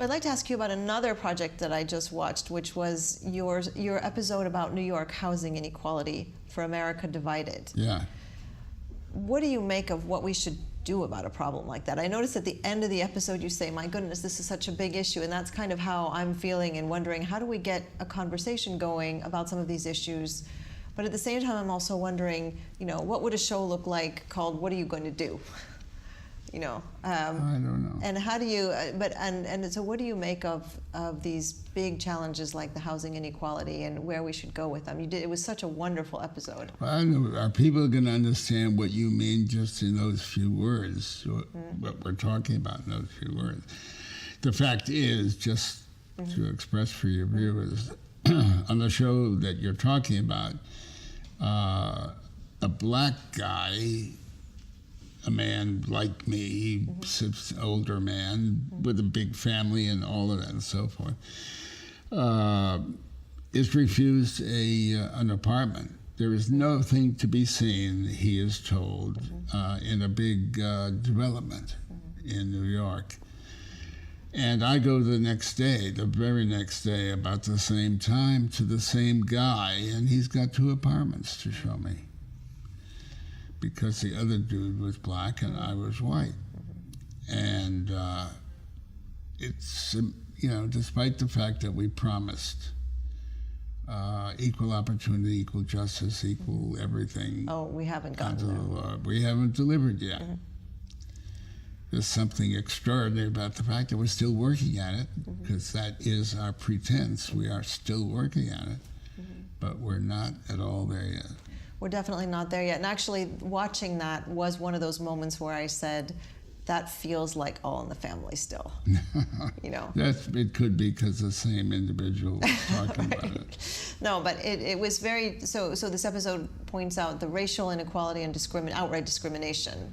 I'd like to ask you about another project that I just watched, which was your episode about New York housing inequality for America Divided. Yeah. What do you make of what we should do about a problem like that? I noticed at the end of the episode you say, my goodness, this is such a big issue, and that's kind of how I'm feeling and wondering, how do we get a conversation going about some of these issues? But at the same time, I'm also wondering, what would a show look like called What Are You Going to Do? I don't know. And how do you, so what do you make of these big challenges like the housing inequality and where we should go with them? It was such a wonderful episode. Well, I don't know, are people going to understand what you mean just in those few words, what we're talking about in those few words? The fact is, just to express for your viewers, on the show that you're talking about, a black guy, a man like me, older man with a big family and all of that and so forth, is refused an apartment. There is nothing to be seen, he is told, in a big development in New York. And I go the very next day, about the same time, to the same guy, and he's got 2 apartments to show me, because the other dude was black and I was white. And it's, despite the fact that we promised equal opportunity, equal justice, equal everything. Oh, we haven't gotten there. We haven't delivered yet. There's something extraordinary about the fact that we're still working at it, because that is our pretense. We are still working at it, but we're not at all there yet. We're definitely not there yet. And actually, watching that was one of those moments where I said, that feels like All in the Family still. It could be because the same individual was talking about it. No, but it was very, so this episode points out the racial inequality and outright discrimination,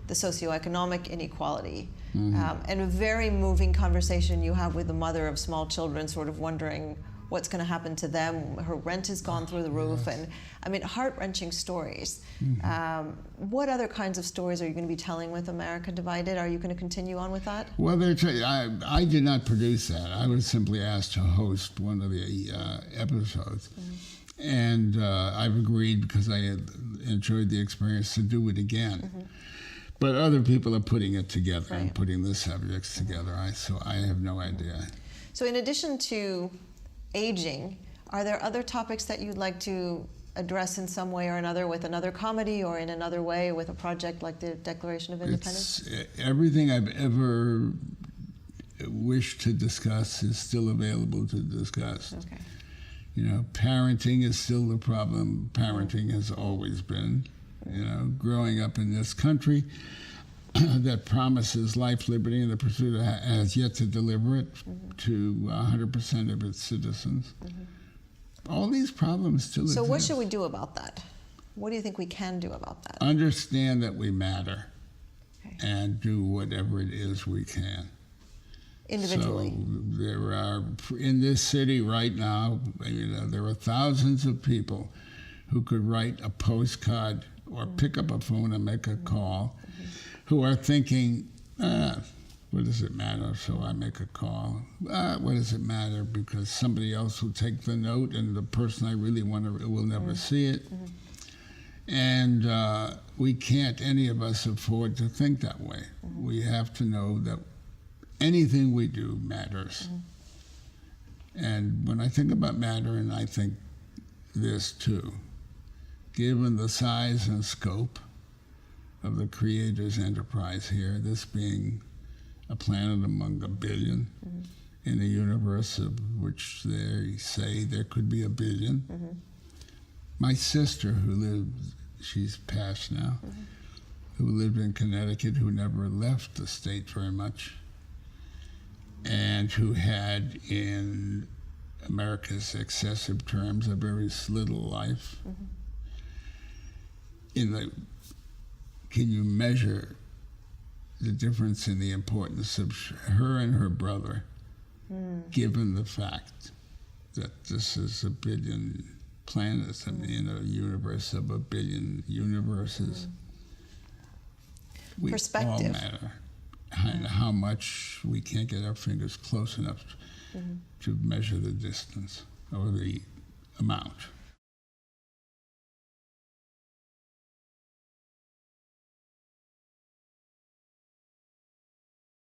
the socioeconomic inequality, and a very moving conversation you have with the mother of small children, sort of wondering what's going to happen to them. Her rent has gone through the roof, and heart-wrenching stories. What other kinds of stories are you going to be telling with America Divided? Are you going to continue on with that? Well, I did not produce that. I was simply asked to host one of the episodes. And I've agreed, because I had enjoyed the experience, to do it again. But other people are putting it together and putting the subjects together. So I have no idea. So in addition to aging, are there other topics that you'd like to address in some way or another with another comedy, or in another way with a project like the Declaration of Independence? Everything I've ever wished to discuss is still available to discuss. Okay. Parenting is still the problem. Parenting has always been. Growing up in this country that promises life, liberty, and the pursuit has yet to deliver it to 100% of its citizens. All these problems still exist. So what should we do about that? What do you think we can do about that? Understand that we matter, and do whatever it is we can. Individually. So there are, in this city right now, there are thousands of people who could write a postcard or pick up a phone and make a call, who are thinking, what does it matter? So I make a call. What does it matter? Because somebody else will take the note, and the person I really want to will never see it. And we can't, any of us, afford to think that way. We have to know that anything we do matters. And when I think about matter, and I think this too, given the size and scope of the Creator's enterprise here, this being a planet among a billion, in a universe of which they say there could be a billion. My sister, who lived, she's passed now, who lived in Connecticut, who never left the state very much, and who had, in America's excessive terms, a very little life. Can you measure the difference in the importance of her and her brother, given the fact that this is a billion planets in a universe of a billion universes? We all matter. kind of how much we can't get our fingers close enough to measure the distance or the amount.